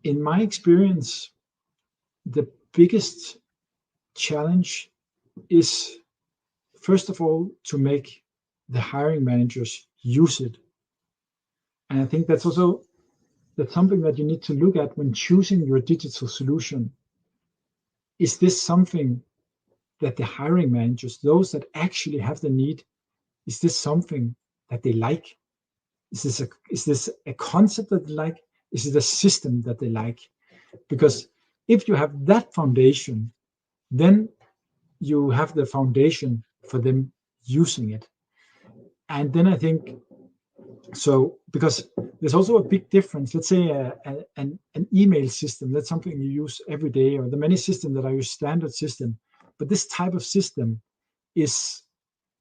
in my experience, the biggest challenge is, first of all, to make the hiring managers use it. And I think that's something that you need to look at when choosing your digital solution. Is this something that the hiring managers, those that actually have the need, is this something that they like? Is this a concept that they like? Is it a system that they like? Because if you have that foundation, then you have the foundation for them using it. And then I think, so because there's also a big difference. Let's say an email system, that's something you use every day, or the many systems that are your standard system. But this type of system is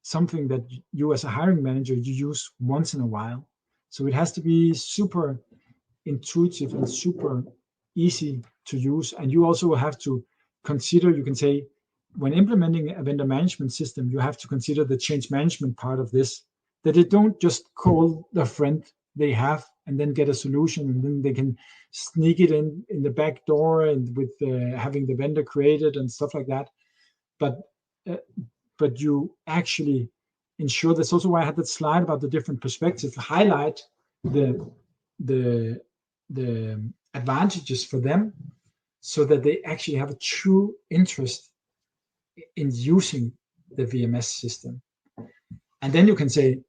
something that you as a hiring manager, you use once in a while. So it has to be super intuitive and super easy to use. And you also have to consider, you can say, when implementing a vendor management system, you have to consider the change management part of this, that they don't just call the friend they have and then get a solution, and then they can sneak it in the back door and with having the vendor created and stuff like that. But you actually ensure. That's also why I had that slide about the different perspectives, highlight the advantages for them, so that they actually have a true interest in using the VMS system. And then you can say,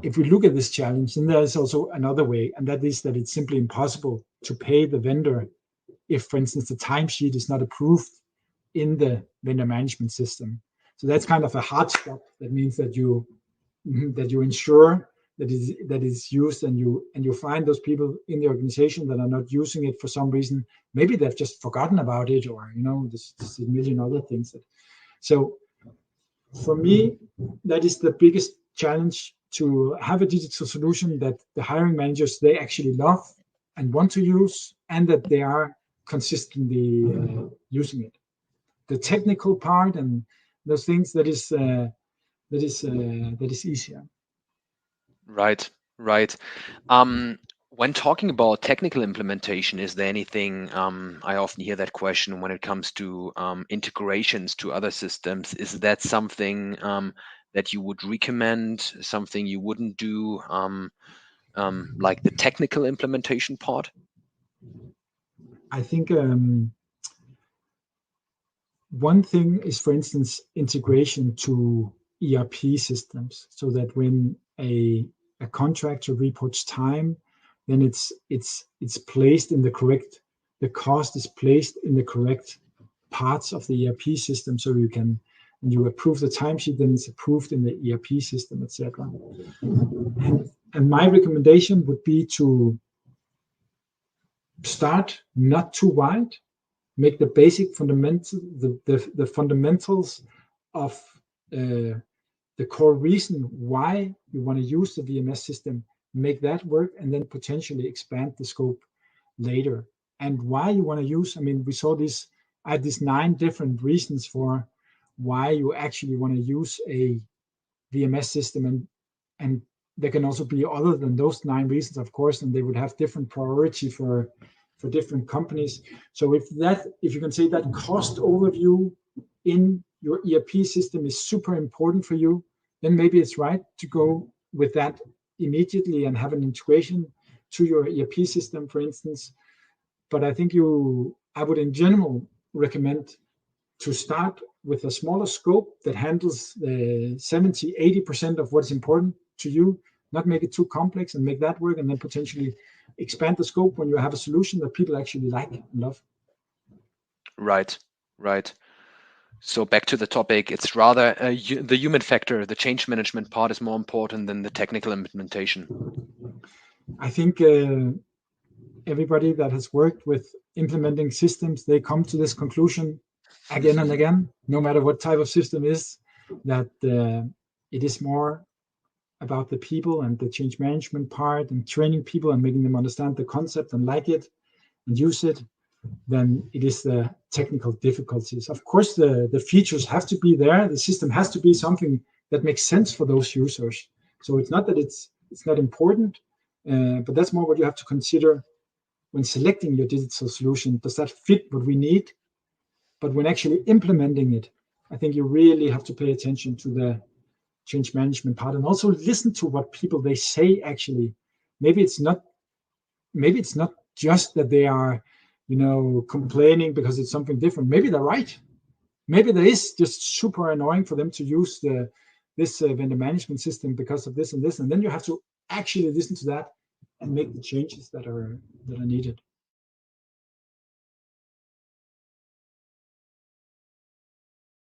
if we look at this challenge, then there's also another way, and that is that it's simply impossible to pay the vendor if, for instance, the timesheet is not approved in the vendor management system. So that's kind of a hard stop. That means that you ensure that is used, and you find those people in the organization that are not using it for some reason. Maybe they've just forgotten about it, or there's a million other things. So for me, that is the biggest challenge, to have a digital solution that the hiring managers, they actually love and want to use, and that they are consistently using it. The technical part and those things, that is easier. Right. When talking about technical implementation, is there anything, I often hear that question when it comes to integrations to other systems. Is that something that you would recommend, something you wouldn't do, like the technical implementation part? I think one thing is, for instance, integration to ERP systems, so that when a contractor reports time, then it's placed in the correct, the cost is placed in the correct parts of the ERP system. So when you approve the timesheet, then it's approved in the ERP system, etc. And my recommendation would be to start not too wide, make the basic fundamental, the fundamentals of the core reason why you want to use the VMS system, make that work, and then potentially expand the scope later. And why you want to use, we saw this, I had these 9 different reasons for why you actually want to use a VMS system, and there can also be other than those 9 reasons, of course, and they would have different priority for different companies. So if you can say that cost overview in your ERP system is super important for you, then maybe it's right to go with that immediately and have an integration to your ERP system, for instance. But I think I would in general recommend to start with a smaller scope that handles 70-80% of what's important to you, not make it too complex, and make that work, and then potentially expand the scope when you have a solution that people actually like and love. Right. So back to the topic, it's rather the human factor, the change management part is more important than the technical implementation. I think everybody that has worked with implementing systems, they come to this conclusion again and again, no matter what type of system is, that it is more about the people and the change management part and training people and making them understand the concept and like it and use it, than it is the technical difficulties. Of course, the features have to be there. The system has to be something that makes sense for those users. So it's not that it's not important, but that's more what you have to consider when selecting your digital solution, does that fit what we need? But when actually implementing it, I think you really have to pay attention to the change management part, and also listen to what people they say. Actually, maybe it's not just that they are, complaining because it's something different. Maybe they're right. Maybe there is just super annoying for them to use this vendor management system because of this and this, and then you have to actually listen to that and make the changes that are needed.